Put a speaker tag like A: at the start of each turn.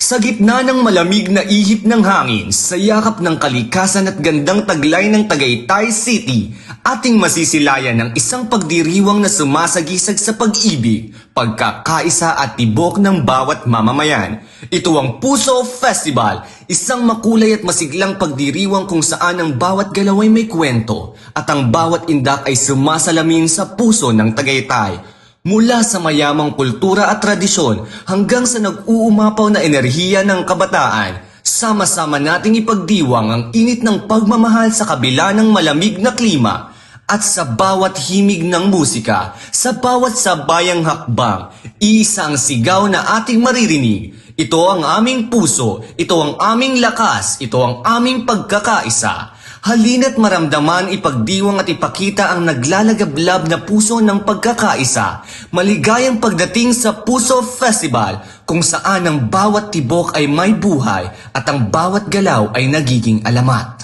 A: Sa gitna ng malamig na ihip ng hangin, sa yakap ng kalikasan at gandang taglay ng Tagaytay City, ating masisilayan ng isang pagdiriwang na sumasagisag sa pag-ibig, pagkakaisa at tibok ng bawat mamamayan. Ito ang Puso Festival, isang makulay at masiglang pagdiriwang kung saan ang bawat galaw ay may kwento at ang bawat indak ay sumasalamin sa puso ng Tagaytay. Mula sa mayamang kultura at tradisyon hanggang sa nag-uumapaw na enerhiya ng kabataan, sama-sama nating ipagdiwang ang init ng pagmamahal sa kabila ng malamig na klima. At sa bawat himig ng musika, sa bawat sabayang hakbang, iisa ang sigaw na ating maririnig. Ito ang aming puso, ito ang aming lakas, ito ang aming pagkakaisa. Halina't maramdaman, ipagdiwang at ipakita ang naglalagablab na puso ng pagkakaisa. Maligayang pagdating sa Puso Festival, kung saan ang bawat tibok ay may buhay at ang bawat galaw ay nagiging alamat.